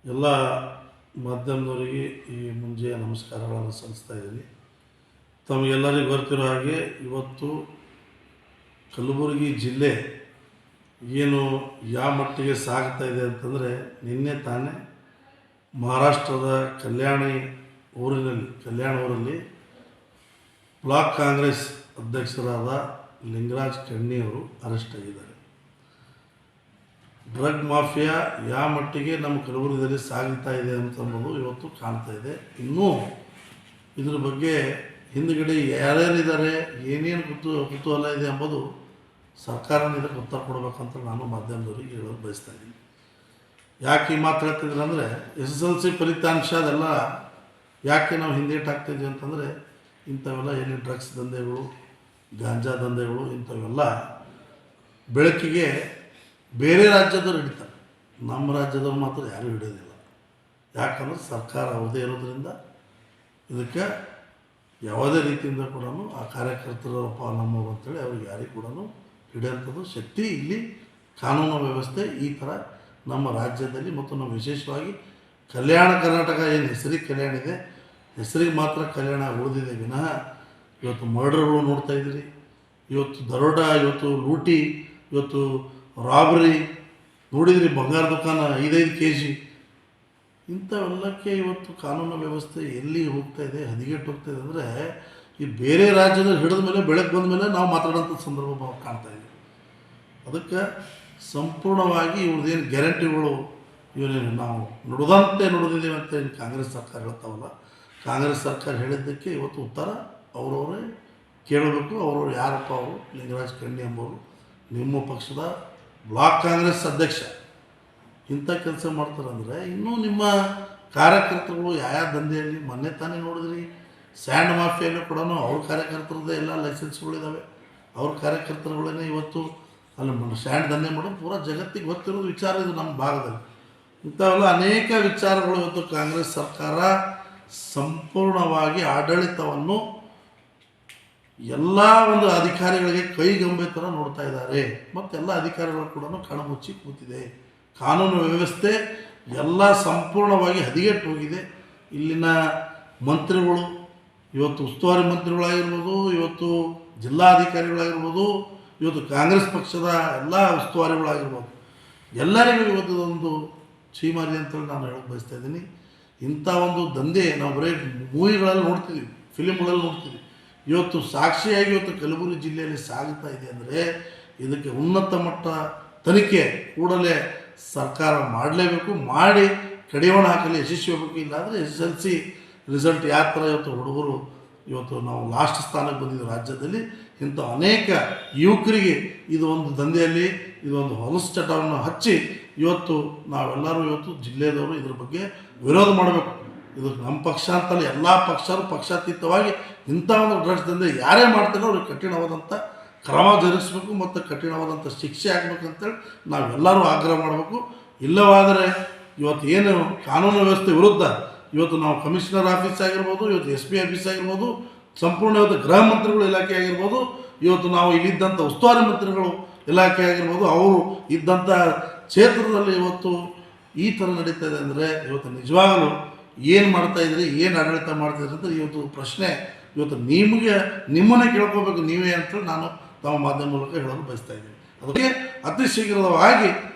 ಎಲ್ಲ ಮಾಧ್ಯಮದವರಿಗೆ ಈ ಮುಂಜೆಯ ನಮಸ್ಕಾರಗಳನ್ನು ಸಲ್ಲಿಸ್ತಾ ಇದ್ದೀನಿ. ತಮಗೆಲ್ಲರಿಗೂ ಗೊತ್ತಿರೋ ಹಾಗೆ ಇವತ್ತು ಕಲಬುರಗಿ ಜಿಲ್ಲೆ ಏನು ಯಾವ ಮಟ್ಟಿಗೆ ಸಾಗ್ತಾ ಇದೆ ಅಂತಂದರೆ, ನಿನ್ನೆ ತಾನೇ ಮಹಾರಾಷ್ಟ್ರದ ಕಲ್ಯಾಣ ಊರಲ್ಲಿ ಬ್ಲಾಕ್ ಕಾಂಗ್ರೆಸ್ ಅಧ್ಯಕ್ಷರಾದ ಲಿಂಗರಾಜ್ ಕಣ್ಣಿಯವರು ಅರೆಸ್ಟ್ ಆಗಿದ್ದಾರೆ. ಡ್ರಗ್ ಮಾಫಿಯಾ ಯಾವ ಮಟ್ಟಿಗೆ ನಮ್ಮ ಕಲಬುರಗಿಯಲ್ಲಿ ಸಾಗ್ತಾ ಇದೆ ಅಂತಂಬುದು ಇವತ್ತು ಕಾಣ್ತಾ ಇದೆ. ಇನ್ನೂ ಇದ್ರ ಬಗ್ಗೆ ಹಿಂದುಗಡೆ ಯಾರ್ಯಾರಿದ್ದಾರೆ, ಏನೇನು ಕುತೂಹಲ ಇದೆ ಎಂಬುದು ಸರ್ಕಾರನ ಇದಕ್ಕೆ ಉತ್ತರ ಕೊಡಬೇಕಂತ ನಾನು ಮಾಧ್ಯಮದವರಿಗೆ ಹೇಳೋದು ಬಯಸ್ತಾ ಇದ್ದೀನಿ. ಯಾಕೆ ಈ ಮಾತು ಹೇಳ್ತಿದ್ರೆ ಅಂದರೆ, SSLC ಫಲಿತಾಂಶ ಅದೆಲ್ಲ ಯಾಕೆ ನಾವು ಹಿಂದೇಟಾಗ್ತಿದ್ವಿ ಅಂತಂದರೆ, ಇಂಥವೆಲ್ಲ ಏನು ಡ್ರಗ್ಸ್ ದಂಧೆಗಳು, ಗಾಂಜಾ ದಂಧೆಗಳು ಇಂಥವೆಲ್ಲ ಬೆಳಕಿಗೆ ಬೇರೆ ರಾಜ್ಯದವ್ರು ಹಿಡಿತಾರೆ, ನಮ್ಮ ರಾಜ್ಯದವ್ರು ಮಾತ್ರ ಯಾರೂ ಹಿಡಿಯೋದಿಲ್ಲ. ಯಾಕಂದ್ರೆ ಸರ್ಕಾರ ಅವಧಿ ಇರೋದ್ರಿಂದ ಇದಕ್ಕೆ ಯಾವುದೇ ರೀತಿಯಿಂದ ಕೂಡ ಆ ಕಾರ್ಯಕರ್ತರಪ್ಪ ನಮ್ಮವರು ಅಂತೇಳಿ ಅವ್ರಿಗೆ ಯಾರಿಗೂ ಕೂಡ ಹಿಡಿಯೋಂಥದ್ದು ಶಕ್ತಿ ಇಲ್ಲಿ ಕಾನೂನು ವ್ಯವಸ್ಥೆ ಈ ಥರ ನಮ್ಮ ರಾಜ್ಯದಲ್ಲಿ ಮತ್ತು ನಾವು ವಿಶೇಷವಾಗಿ ಕಲ್ಯಾಣ ಕರ್ನಾಟಕ ಏನು ಹೆಸರಿಗೆ ಕಲ್ಯಾಣ ಇದೆ, ಹೆಸರಿಗೆ ಮಾತ್ರ ಕಲ್ಯಾಣ ಉಳಿದಿದೆ ವಿನಃ ಇವತ್ತು ಮರ್ಡರ್ಗಳು ನೋಡ್ತಾ ಇದ್ದೀರಿ, ಇವತ್ತು ದರೋಡ, ಇವತ್ತು ಲೂಟಿ, ಇವತ್ತು ರಾಬರಿ ನೋಡಿದ್ರಿ, ಬಂಗಾರ ದುಕಾನ 5-5 kg ಇಂಥವೆಲ್ಲಕ್ಕೆ ಇವತ್ತು ಕಾನೂನು ವ್ಯವಸ್ಥೆ ಎಲ್ಲಿ ಹೋಗ್ತಾ ಇದೆ, ಹದಿಗೆಟ್ಟು ಹೋಗ್ತಾ ಇದೆ ಅಂದರೆ, ಈ ಬೇರೆ ರಾಜ್ಯದಲ್ಲಿ ಹಿಡಿದ ಮೇಲೆ ಬೆಳಗ್ಗೆ ಬಂದ ಮೇಲೆ ನಾವು ಮಾತಾಡೋಂಥ ಸಂದರ್ಭ ನಾವು ಕಾಣ್ತಾ ಇದ್ದೀವಿ. ಅದಕ್ಕೆ ಸಂಪೂರ್ಣವಾಗಿ ಇವ್ರದ್ದೇನು ಗ್ಯಾರಂಟಿಗಳು ಇವರೇನು ನಾವು ನುಡಿದಿದ್ದೀವಿ ಅಂತ ಏನು ಕಾಂಗ್ರೆಸ್ ಸರ್ಕಾರ ಹೇಳ್ತಾವಲ್ಲ, ಕಾಂಗ್ರೆಸ್ ಸರ್ಕಾರ ಹೇಳಿದ್ದಕ್ಕೆ ಇವತ್ತು ಉತ್ತರ ಅವರವರೇ ಕೇಳಬೇಕು. ಅವರವರು ಯಾರಪ್ಪ ಅವರು, ಲಿಂಗರಾಜ್ ಕಣ್ಣಿ ಎಂಬವರು ನಿಮ್ಮ ಪಕ್ಷದ ಬ್ಲಾಕ್ ಕಾಂಗ್ರೆಸ್ ಅಧ್ಯಕ್ಷ ಇಂಥ ಕೆಲಸ ಮಾಡ್ತಾರಂದರೆ, ಇನ್ನೂ ನಿಮ್ಮ ಕಾರ್ಯಕರ್ತರುಗಳು ಯಾವ ದಂಧೆಯಲ್ಲಿ ಮೊನ್ನೆ ತಾನೇ ನೋಡಿದ್ರಿ, ಸ್ಯಾಂಡ್ ಮಾಫಿಯಲ್ಲಿ ಕೂಡ ಅವ್ರ ಕಾರ್ಯಕರ್ತರದ್ದೇ ಎಲ್ಲ ಲೈಸೆನ್ಸ್ಗಳಿದ್ದಾವೆ, ಅವ್ರ ಕಾರ್ಯಕರ್ತರುಗಳೇ ಇವತ್ತು ಅಲ್ಲಿ ಸ್ಯಾಂಡ್ ದಂಧೆ ಮಾಡೋದು ಪೂರಾ ಜಗತ್ತಿಗೆ ಗೊತ್ತಿರೋದು ವಿಚಾರ ಇದು ನಮ್ಮ ಭಾಗದಲ್ಲಿ. ಇಂಥವೆಲ್ಲ ಅನೇಕ ವಿಚಾರಗಳು ಇವತ್ತು ಕಾಂಗ್ರೆಸ್ ಸರ್ಕಾರ ಸಂಪೂರ್ಣವಾಗಿ ಆಡಳಿತವನ್ನು ಎಲ್ಲ ಒಂದು ಅಧಿಕಾರಿಗಳಿಗೆ ಕೈಗೊಂಬೆ ಥರ ನೋಡ್ತಾ ಇದ್ದಾರೆ. ಮತ್ತು ಎಲ್ಲ ಅಧಿಕಾರಿಗಳು ಕೂಡ ಕಣ್ಮುಚ್ಚಿ ಕೂತಿದೆ. ಕಾನೂನು ವ್ಯವಸ್ಥೆ ಎಲ್ಲ ಸಂಪೂರ್ಣವಾಗಿ ಹದಿಗೆಟ್ಟು ಹೋಗಿದೆ. ಇಲ್ಲಿನ ಮಂತ್ರಿಗಳು, ಇವತ್ತು ಉಸ್ತುವಾರಿ ಮಂತ್ರಿಗಳಾಗಿರ್ಬೋದು, ಇವತ್ತು ಜಿಲ್ಲಾಧಿಕಾರಿಗಳಾಗಿರ್ಬೋದು, ಇವತ್ತು ಕಾಂಗ್ರೆಸ್ ಪಕ್ಷದ ಎಲ್ಲ ಉಸ್ತುವಾರಿಗಳಾಗಿರ್ಬೋದು, ಎಲ್ಲರಿಗೂ ಇವತ್ತು ಒಂದು ಚೀಮಾರಿ ಅಂತೇಳಿ ನಾನು ಹೇಳಕ್ಕೆ ಬಯಸ್ತಾ ಇದ್ದೀನಿ. ಇಂಥ ಒಂದು ದಂಧೆ ನಾವು ಬರೀ ಮೂವಿಗಳಲ್ಲಿ ನೋಡ್ತೀವಿ, ಫಿಲಿಮ್ಗಳಲ್ಲಿ ನೋಡ್ತೀವಿ. ಇವತ್ತು ಸಾಕ್ಷಿಯಾಗಿ ಇವತ್ತು ಕಲಬುರಗಿ ಜಿಲ್ಲೆಯಲ್ಲಿ ಸಾಗುತ್ತಾ ಇದೆ ಅಂದರೆ, ಇದಕ್ಕೆ ಉನ್ನತ ಮಟ್ಟ ತನಿಖೆ ಕೂಡಲೇ ಸರ್ಕಾರ ಮಾಡಲೇಬೇಕು, ಮಾಡಿ ಕಡಿವಾಣ ಹಾಕಲು ಯಶಸ್ವಿ ಆಗಬೇಕು. ಇಲ್ಲಾಂದರೆ SSLC ರಿಸಲ್ಟ್ ಯಾವ ಥರ ಇವತ್ತು ಹುಡುಗರು ಇವತ್ತು ನಾವು ಲಾಸ್ಟ್ ಸ್ಥಾನಕ್ಕೆ ಬಂದಿದ್ದೀವಿ ರಾಜ್ಯದಲ್ಲಿ, ಇಂಥ ಅನೇಕ ಯುವಕರಿಗೆ ಇದು ಒಂದು ದಂಧೆಯಲ್ಲಿ ಇದೊಂದು ಹೊಲಸು ಚಟವನ್ನು ಹಚ್ಚಿ ಇವತ್ತು ನಾವೆಲ್ಲರೂ ಇವತ್ತು ಜಿಲ್ಲೆಯದವರು ಇದ್ರ ಬಗ್ಗೆ ವಿರೋಧ ಮಾಡಬೇಕು. ಇದು ನಮ್ಮ ಪಕ್ಷ ಅಂತಲ್ಲ, ಎಲ್ಲ ಪಕ್ಷರು ಪಕ್ಷಾತೀತವಾಗಿ ಇಂಥ ಒಂದು ಡ್ರಗ್ಸ್ ದಂಧೆ ಯಾರೇ ಮಾಡ್ತಾರೋ ಅವ್ರಿಗೆ ಕಠಿಣವಾದಂಥ ಕ್ರಮ ಜರುಗಿಸ್ಬೇಕು ಮತ್ತು ಕಠಿಣವಾದಂಥ ಶಿಕ್ಷೆ ಆಗಬೇಕಂತೇಳಿ ನಾವೆಲ್ಲರೂ ಆಗ್ರಹ ಮಾಡಬೇಕು. ಇಲ್ಲವಾದರೆ ಇವತ್ತು ಏನು ಕಾನೂನು ವ್ಯವಸ್ಥೆ ವಿರುದ್ಧ ಇವತ್ತು ನಾವು ಕಮಿಷನರ್ ಆಫೀಸ್ ಆಗಿರ್ಬೋದು, ಇವತ್ತು SP ಆಫೀಸ್ ಆಗಿರ್ಬೋದು, ಸಂಪೂರ್ಣ ಇವತ್ತು ಗೃಹ ಮಂತ್ರಿಗಳು ಇಲಾಖೆ ಆಗಿರ್ಬೋದು, ಇವತ್ತು ನಾವು ಇಲ್ಲಿದ್ದಂಥ ಉಸ್ತುವಾರಿ ಮಂತ್ರಿಗಳು ಇಲಾಖೆ ಆಗಿರ್ಬೋದು, ಅವರು ಇದ್ದಂಥ ಕ್ಷೇತ್ರದಲ್ಲಿ ಇವತ್ತು ಈ ಥರ ನಡೀತಾ ಇದೆ ಅಂದರೆ, ಇವತ್ತು ನಿಜವಾಗಲೂ ಏನು ಮಾಡ್ತಾಯಿದ್ರಿ, ಏನು ಆಡಳಿತ ಮಾಡ್ತಾಯಿದ್ರಿ ಅಂತ ಇವತ್ತು ಪ್ರಶ್ನೆ ಇವತ್ತು ನಿಮ್ಮನ್ನೇ ಕೇಳ್ಕೋಬೇಕು ನೀವೇ ಅಂತೇಳಿ ನಾನು ತಮ್ಮ ಮಾಧ್ಯಮ ಮೂಲಕ ಹೇಳಲು ಬಯಸ್ತಾ ಇದ್ದೀನಿ. ಅದಕ್ಕೆ ಅತಿ ಶೀಘ್ರವಾಗಿ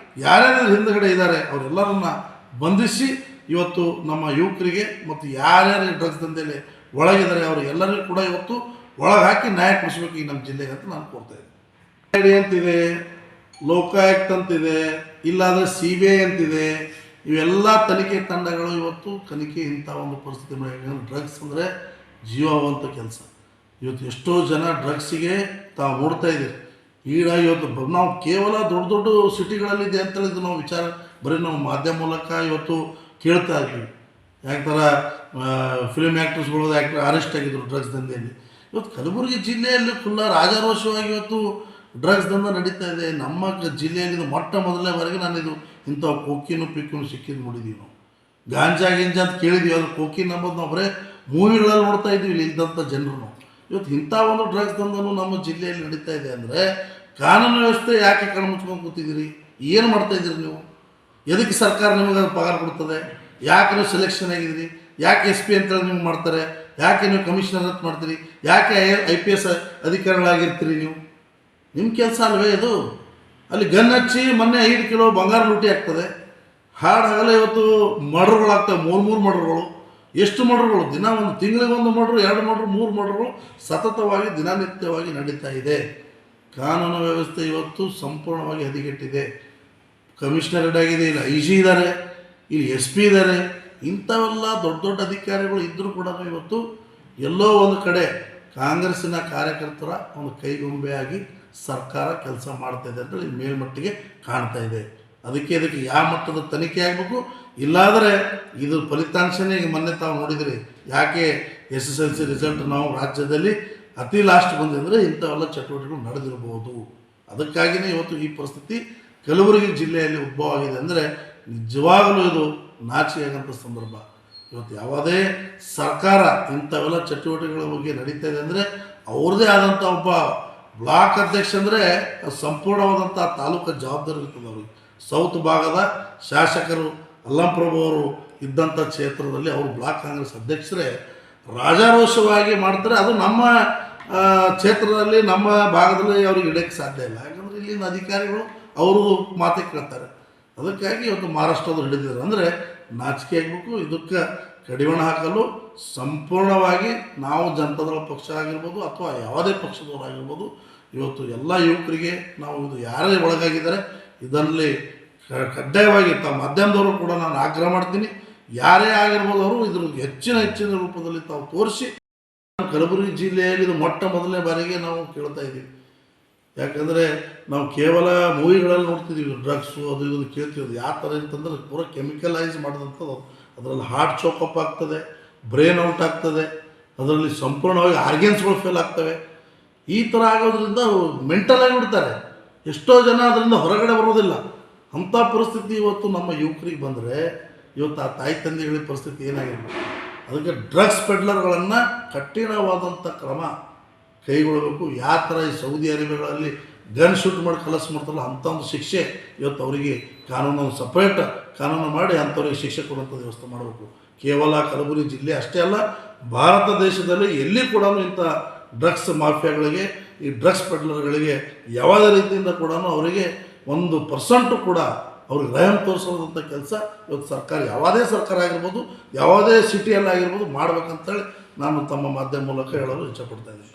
ಯಾರ್ಯಾರು ಹಿಂದುಗಡೆ ಇದ್ದಾರೆ ಅವರೆಲ್ಲರನ್ನ ಬಂಧಿಸಿ ಇವತ್ತು ನಮ್ಮ ಯುವಕರಿಗೆ ಮತ್ತು ಯಾರ್ಯಾರು ಡ್ರಗ್ಸ್ ದಂಧೆಯಲ್ಲಿ ಒಳಗಿದ್ದಾರೆ ಅವರು ಎಲ್ಲರಿಗೂ ಕೂಡ ಇವತ್ತು ಒಳಗೆ ಹಾಕಿ ನ್ಯಾಯ ಕೊಡಿಸ್ಬೇಕು ಈ ನಮ್ಮ ಜಿಲ್ಲೆಗೆ ಅಂತ ನಾನು ಕೋರ್ತಾ ಇದ್ದೀನಿ. ಅಂತಿದೆ, ಲೋಕಾಯುಕ್ತ ಅಂತಿದೆ, ಇಲ್ಲಾಂದರೆ CBI ಅಂತಿದೆ, ಇವೆಲ್ಲ ತನಿಖೆ ತಂಡಗಳು ಇವತ್ತು ತನಿಖೆ ಇಂಥ ಒಂದು ಪರಿಸ್ಥಿತಿ ಮಾಡಿ, ಡ್ರಗ್ಸ್ ಅಂದರೆ ಜೀವವಂತ ಕೆಲಸ. ಇವತ್ತು ಎಷ್ಟೋ ಜನ ಡ್ರಗ್ಸಿಗೆ ತಾವು ನೋಡ್ತಾ ಇದ್ದೀರಿ. ಈಗ ಇವತ್ತು ನಾವು ಕೇವಲ ದೊಡ್ಡ ದೊಡ್ಡ ಸಿಟಿಗಳಲ್ಲಿದೆ ಅಂತೇಳಿದ್ದು ನಾವು ವಿಚಾರ ಬರೀ ನಾವು ಮಾಧ್ಯಮ ಮೂಲಕ ಇವತ್ತು ಕೇಳ್ತಾ ಇದ್ವಿ. ಯಾಕೆ ಫಿಲ್ಮ್ ಆ್ಯಕ್ಟರ್ಸ್ಗಳು ಅರೆಸ್ಟ್ ಆಗಿದ್ರು ಡ್ರಗ್ಸ್ ದಂಧೆಯಲ್ಲಿ. ಇವತ್ತು ಕಲಬುರಗಿ ಜಿಲ್ಲೆಯಲ್ಲಿ ಫುಲ್ಲ ರಾಜಾರೋಷವಾಗಿ ಇವತ್ತು ಡ್ರಗ್ಸ್ ದಂಧೆ ನಡೀತಾ ಇದೆ. ನಮ್ಮ ಜಿಲ್ಲೆಯಲ್ಲಿ ಇದು ಮೊಟ್ಟ ಮೊದಲನೇ ಬಾರಿಗೆ ನಾನಿದು ಇಂಥ ಕೋಕಿನು ಪಿಕ್ಕಿನು ಸಿಕ್ಕಿದ್ದು ನೋಡಿದ್ದೀವಿ. ನಾವು ಗಾಂಜಾ ಅಂತ ಕೇಳಿದ್ದೀವಿ, ಅದು ಕೋಕಿನ್ ನಂಬೋದು ನಾವು ಬರೀ ಮೂವಿಗಳಲ್ಲಿ ನೋಡ್ತಾ ಇದ್ದೀವಿ ಇಲ್ಲಿ ಇದ್ದಂಥ ಜನರು. ಇವತ್ತು ಇಂಥ ಒಂದು ಡ್ರಗ್ಸ್ ದಂಧೆನೂ ನಮ್ಮ ಜಿಲ್ಲೆಯಲ್ಲಿ ನಡೀತಾ ಇದೆ ಅಂದರೆ ಕಾನೂನು ವ್ಯವಸ್ಥೆ ಯಾಕೆ ಕಣ್ಮುಚ್ಕೊಂಡು ಕೂತಿದ್ದೀರಿ? ಏನು ಮಾಡ್ತಾಯಿದ್ದೀರಿ ನೀವು? ಎದಕ್ಕೆ ಸರ್ಕಾರ ನಿಮಗೆ ಪಗಾರ ಕೊಡ್ತದೆ? ಯಾಕೆ ನೀವು ಸೆಲೆಕ್ಷನ್ ಆಗಿದ್ದೀರಿ? ಯಾಕೆ SP ಅಂತೇಳಿ ನಿಮ್ಗೆ ಮಾಡ್ತಾರೆ? ಯಾಕೆ ನೀವು ಕಮಿಷನರ್ ಅಂತ ಮಾಡ್ತೀರಿ? ಯಾಕೆ IPS ಅಧಿಕಾರಿಗಳಾಗಿರ್ತೀರಿ? ನಿಮ್ಮ ಕೆಲಸ ಅಲ್ವೇ ಇದು? ಅಲ್ಲಿ ಗನ್ ಹಚ್ಚಿ ಮೊನ್ನೆ 5 ಕಿಲೋ ಬಂಗಾರ ಲೂಟಿ ಆಗ್ತದೆ. ಹಾಡಾಗಲ್ಲ ಇವತ್ತು ಮರ್ಡರ್ಗಳಾಗ್ತವೆ, 3 ಮರ್ಡರ್ಗಳು. ಎಷ್ಟು ಮರ್ಡರ್ಗಳು? ದಿನ ಒಂದು ತಿಂಗಳಿಗೆ 1 ಮರ್ಡ್ರು, 2 ಮರ್ಡ್ರು, 3 ಮರ್ಡರ್ಗಳು ಸತತವಾಗಿ ದಿನನಿತ್ಯವಾಗಿ ನಡೀತಾ ಇದೆ. ಕಾನೂನು ವ್ಯವಸ್ಥೆ ಇವತ್ತು ಸಂಪೂರ್ಣವಾಗಿ ಹದಗೆಟ್ಟಿದೆ. ಕಮಿಷನರ್ ಹೆಡ್ ಆಗಿದೆ, ಇಲ್ಲಿ IG ಇದ್ದಾರೆ, ಇಲ್ಲಿ SP ಇದ್ದಾರೆ. ಇಂಥವೆಲ್ಲ ದೊಡ್ಡ ದೊಡ್ಡ ಅಧಿಕಾರಿಗಳು ಇದ್ದರೂ ಕೂಡ ಇವತ್ತು ಎಲ್ಲೋ ಒಂದು ಕಡೆ ಕಾಂಗ್ರೆಸ್ಸಿನ ಕಾರ್ಯಕರ್ತರ ಒಂದು ಕೈಗೊಂಬೆಯಾಗಿ ಸರ್ಕಾರ ಕೆಲಸ ಮಾಡ್ತಾ ಇದೆ ಅಂತೇಳಿ ಮೇಲ್ಮಟ್ಟಿಗೆ ಕಾಣ್ತಾ ಇದೆ. ಅದಕ್ಕೆ ಯಾವ ಮಟ್ಟದ ತನಿಖೆ ಆಗಬೇಕು, ಇಲ್ಲಾದರೆ ಇದು ಫಲಿತಾಂಶನೇ ಈಗ ಮೊನ್ನೆ ತಾವು ನೋಡಿದಿರಿ. ಯಾಕೆ SSLC ರಿಸಲ್ಟ್ ನಾವು ರಾಜ್ಯದಲ್ಲಿ ಅತಿ ಲಾಸ್ಟ್ ಬಂದಿದ್ದರೆ ಇಂಥವೆಲ್ಲ ಚಟುವಟಿಕೆಗಳು ನಡೆದಿರಬಹುದು. ಅದಕ್ಕಾಗಿಯೇ ಇವತ್ತು ಈ ಪರಿಸ್ಥಿತಿ ಕಲಬುರಗಿ ಜಿಲ್ಲೆಯಲ್ಲಿ ಉದ್ಭವ ಆಗಿದೆ. ಅಂದರೆ ನಿಜವಾಗಲೂ ಇದು ನಾಚಿಕೆಯಾಗಂಥ ಸಂದರ್ಭ. ಇವತ್ತು ಯಾವುದೇ ಸರ್ಕಾರ ಇಂಥವೆಲ್ಲ ಚಟುವಟಿಕೆಗಳ ಬಗ್ಗೆ ನಡೀತಾ ಇದೆ ಅಂದರೆ ಅವ್ರದ್ದೇ ಆದಂಥ ಒಬ್ಬ ಬ್ಲಾಕ್ ಅಧ್ಯಕ್ಷ ಅಂದರೆ ಸಂಪೂರ್ಣವಾದಂಥ ತಾಲೂಕು ಜವಾಬ್ದಾರಿ ಇರ್ತದೆ ಅವ್ರಿಗೆ. ಸೌತ್ ಭಾಗದ ಶಾಸಕರು ಅಲ್ಲಂಪ್ರಭು ಅವರು ಇದ್ದಂಥ ಕ್ಷೇತ್ರದಲ್ಲಿ ಅವರು ಬ್ಲಾಕ್ ಕಾಂಗ್ರೆಸ್ ಅಧ್ಯಕ್ಷರೇ ರಾಜಾರೋಷವಾಗಿ ಮಾಡ್ತಾರೆ. ಅದು ನಮ್ಮ ಕ್ಷೇತ್ರದಲ್ಲಿ ನಮ್ಮ ಭಾಗದಲ್ಲಿ ಅವ್ರಿಗೆ ಇಡೋಕ್ಕೆ ಸಾಧ್ಯ ಇಲ್ಲ. ಯಾಕಂದರೆ ಇಲ್ಲಿನ ಅಧಿಕಾರಿಗಳು ಅವರು ಮಾತೇ ಕೇಳ್ತಾರೆ. ಅದಕ್ಕಾಗಿ ಇವತ್ತು ಮಹಾರಾಷ್ಟ್ರದವ್ರು ಹಿಡಿದಿದ್ದಾರೆ. ಅಂದರೆ ನಾಚಿಕೆ ಆಗಬೇಕು. ಇದಕ್ಕೆ ಕಡಿವಾಣ ಹಾಕಲು ಸಂಪೂರ್ಣವಾಗಿ ನಾವು ಜನತಾದಳ ಪಕ್ಷ ಆಗಿರ್ಬೋದು ಅಥವಾ ಯಾವುದೇ ಪಕ್ಷದವರಾಗಿರ್ಬೋದು ಇವತ್ತು ಎಲ್ಲ ಯುವಕರಿಗೆ ನಾವು ಇದು ಯಾರೇ ಒಳಗಾಗಿದ್ದಾರೆ ಇದರಲ್ಲಿ ಕಡ್ಡಾಯವಾಗಿ ತಾವು ಮಾಧ್ಯಮದವರು ಕೂಡ ನಾನು ಆಗ್ರಹ ಮಾಡ್ತೀನಿ. ಯಾರೇ ಆಗಿರ್ಬೋದು ಅವರು ಇದ್ರ ಹೆಚ್ಚಿನ ರೂಪದಲ್ಲಿ ತಾವು ತೋರಿಸಿ. ಕಲಬುರಗಿ ಜಿಲ್ಲೆಯಲ್ಲಿ ಇದು ಮೊಟ್ಟ ಮೊದಲನೇ ಬಾರಿಗೆ ನಾವು ಕೇಳ್ತಾ ಇದ್ದೀವಿ. ಯಾಕಂದರೆ ನಾವು ಕೇವಲ ಮೂವಿಗಳಲ್ಲಿ ನೋಡ್ತಿದ್ದೀವಿ, ಡ್ರಗ್ಸು ಅದು ಇದು ಕೇಳ್ತೀವಿ. ಯಾವ ಥರ ಅಂತಂದ್ರೆ ಪೂರ ಕೆಮಿಕಲೈಸ್ ಮಾಡಿದಂಥದ್ದು. ಅದರಲ್ಲಿ ಹಾರ್ಟ್ ಚೋಕಪ್ ಆಗ್ತದೆ, ಬ್ರೈನ್ ಔಟ್ ಆಗ್ತದೆ, ಅದರಲ್ಲಿ ಸಂಪೂರ್ಣವಾಗಿ ಆರ್ಗೆನ್ಸ್ಗಳು ಫೇಲ್ ಆಗ್ತವೆ. ಈ ಥರ ಆಗೋದ್ರಿಂದ ಮೆಂಟಲ್ ಆಗಿಬಿಡ್ತಾರೆ. ಎಷ್ಟೋ ಜನ ಅದರಿಂದ ಹೊರಗಡೆ ಬರೋದಿಲ್ಲ. ಅಂಥ ಪರಿಸ್ಥಿತಿ ಇವತ್ತು ನಮ್ಮ ಯುವಕರಿಗೆ ಬಂದರೆ ಇವತ್ತು ಆ ತಾಯಿ ತಂದೆಗಳ ಪರಿಸ್ಥಿತಿ ಏನಾಗಿರ್ಬೋದು. ಅದಕ್ಕೆ ಡ್ರಗ್ಸ್ ಪೆಡ್ಲರ್ಗಳನ್ನು ಕಠಿಣವಾದಂಥ ಕ್ರಮ ಕೈಗೊಳ್ಳಬೇಕು. ಯಾವ ಥರ ಈ ಸೌದಿ ಅರೇಬಿಯಾಗಳಲ್ಲಿ ಗನ್ ಶೂಟ್ ಮಾಡಿ ಕಲಸ್ ಮಾಡ್ತಾರಲ್ಲ ಅಂಥ ಒಂದು ಶಿಕ್ಷೆ ಇವತ್ತು ಅವರಿಗೆ ಕಾನೂನು ಸಪ್ರೇಟ್ ಕಾನೂನು ಮಾಡಿ ಅಂಥವ್ರಿಗೆ ಶಿಕ್ಷೆ ಕೊಡುವಂಥ ವ್ಯವಸ್ಥೆ ಮಾಡಬೇಕು. ಕೇವಲ ಕಲಬುರಗಿ ಜಿಲ್ಲೆ ಅಷ್ಟೇ ಅಲ್ಲ, ಭಾರತ ದೇಶದಲ್ಲಿ ಎಲ್ಲಿ ಕೂಡ ಇಂಥ ಡ್ರಗ್ಸ್ ಮಾಫಿಯಾಗಳಿಗೆ ಈ ಡ್ರಗ್ಸ್ ಪೆಡ್ಲರ್ಗಳಿಗೆ ಯಾವುದೇ ರೀತಿಯಿಂದ ಕೂಡ ಅವರಿಗೆ 1% ಕೂಡ ಅವ್ರಿಗೆ ರಹಮ್ ತೋರಿಸೋದಂಥ ಕೆಲಸ ಇವತ್ತು ಸರ್ಕಾರ ಯಾವುದೇ ಸರ್ಕಾರ ಆಗಿರ್ಬೋದು ಯಾವುದೇ ಸಿಟಿಯಲ್ಲಾಗಿರ್ಬೋದು ಮಾಡ್ಬೇಕಂತೇಳಿ ನಾನು ತಮ್ಮ ಮಾಧ್ಯಮ ಮೂಲಕ ಹೇಳಲು ಇಚ್ಛೆಪಡ್ತಾ ಇದ್ದೀನಿ.